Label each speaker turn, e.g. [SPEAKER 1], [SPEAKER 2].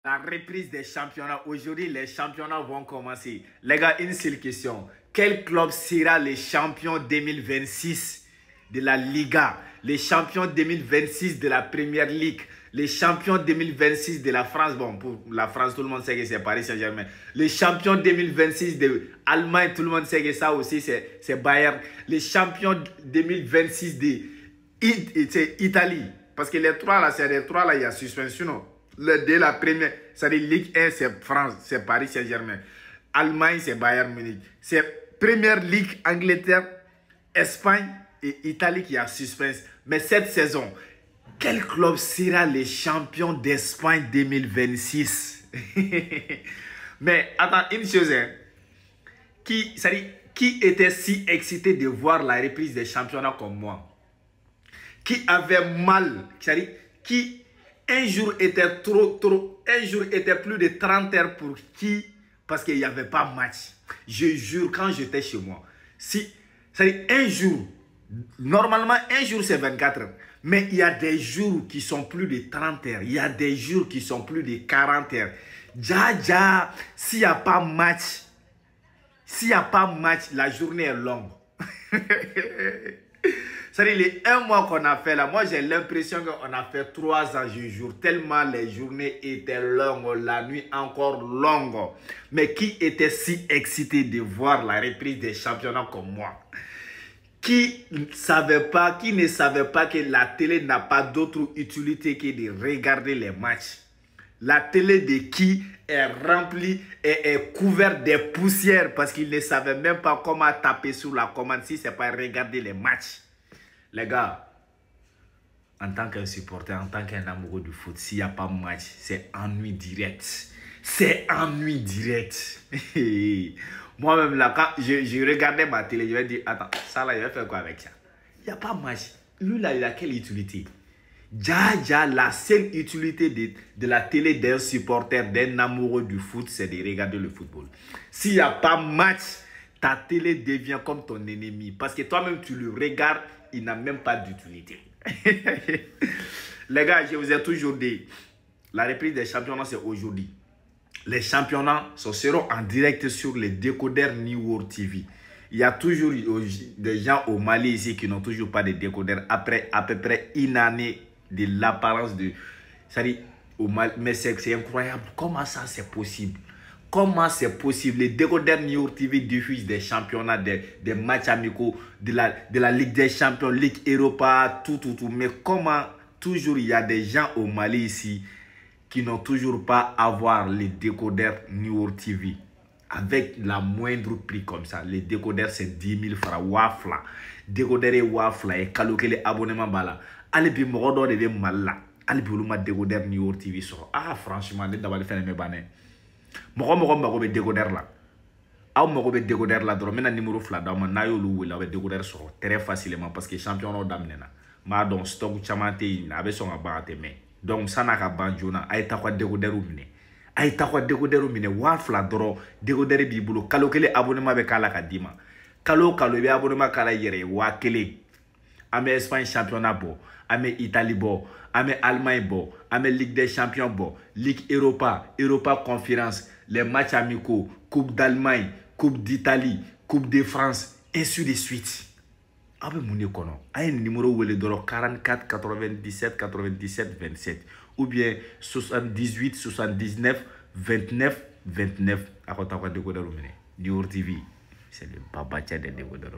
[SPEAKER 1] La reprise des championnats. Aujourd'hui, les championnats vont commencer. Les gars, une seule question. Quel club sera le champion 2026 de la Liga? Les champions 2026 de la Première Ligue? Les champions 2026 de la France? Bon, pour la France, tout le monde sait que c'est Paris Saint-Germain. Les champions 2026 de l'Allemagne, tout le monde sait que ça aussi, c'est Bayern. Les champions 2026 de Italie. Parce que les trois là, c'est les trois là, il y a suspension. De la première, c'est-à-dire Ligue 1, c'est France, c'est Paris Saint-Germain. Allemagne, c'est Bayern Munich. C'est Première Ligue, Angleterre, Espagne et Italie qui a suspense. Mais cette saison, quel club sera le champion d'Espagne 2026? Mais attends, une chose, hein. Qui était si excité de voir la reprise des championnats comme moi? Qui avait mal, c'est-à-dire qui un jour était un jour était plus de 30 heures pour qui? Parce qu'il n'y avait pas match. Je jure, quand j'étais chez moi, c'est-à-dire un jour, normalement un jour c'est 24 heures, mais il y a des jours qui sont plus de 30 heures, il y a des jours qui sont plus de 40 heures. S'il n'y a pas match, la journée est longue. C'est-à-dire les 1 mois qu'on a fait là, moi j'ai l'impression qu'on a fait 3 ans, je jure, tellement les journées étaient longues, la nuit encore longue. Mais qui était si excité de voir la reprise des championnats comme moi? Qui ne savait pas que la télé n'a pas d'autre utilité que de regarder les matchs? La télé de qui est remplie et est couverte de poussières parce qu'il ne savait même pas comment taper sur la commande si ce n'est pas regarder les matchs. Les gars, en tant qu'un supporter, en tant qu'un amoureux du foot, s'il n'y a pas de match, c'est ennui direct. C'est ennui direct. Moi-même, là, quand je regardais ma télé, je vais dire, attends, ça là, je vais faire quoi avec ça? Il n'y a pas de match. Lui, là, il a quelle utilité? La seule utilité de la télé d'un supporter, d'un amoureux du foot, c'est de regarder le football. S'il n'y a pas de match, ta télé devient comme ton ennemi. Parce que toi-même, tu le regardes, il n'a même pas d'utilité. Les gars, je vous ai toujours dit, la reprise des championnats, c'est aujourd'hui. Les championnats seront en direct sur les décodeurs New World TV. Il y a toujours des gens au Mali ici qui n'ont toujours pas de décodeurs après à peu près une année de l'apparence de... C'est-à-dire, au Mali, mais c'est incroyable. Comment ça, c'est possible? Comment c'est possible? Les décodeurs New York TV diffusent des championnats, des matchs amicaux, de la Ligue des Champions, Ligue Europa, tout. Mais comment toujours il y a des gens au Mali ici qui n'ont toujours pas à avoir les décodeurs New York TV avec la moindre prix comme ça? Les décodeurs c'est 10 000 francs. Wafla. Décodeur et wafla et calculé abonnement bala. Allez bien morodo de mal. Allez bien décodeur New York TV sur. Ah franchement, d'abord de faire mes bannets. Moko be décodeur là. Aw moko be décodeur là dro mena numéro fla da ma na yolu wala be décodeur sur très facilement parce que championnat damnena. Ma don stock chamate na be so ngabate me. Donc ça n'a ka banjona ay ta ko décodeur mine. Ay ta ko décodeur mine wa fla dro décodeur bi bulu kalo kele abonnement be kala ka dima. Kalo be abonnement kala yere wa kele. Ame Espagne championnat bo, ame Italie bo, ame Allemagne bo, ame Ligue des Champions bo, Ligue Europa, Europa Conférence, les matchs amicaux, Coupe d'Allemagne, Coupe d'Italie, Coupe de France, ainsi de suite. Abe mouni kono, aye numéro wele doro 44 97 97 27 ou bien 78 79 29 29 akota kwa décodeur mine. New TV, c'est le papa de décodeur.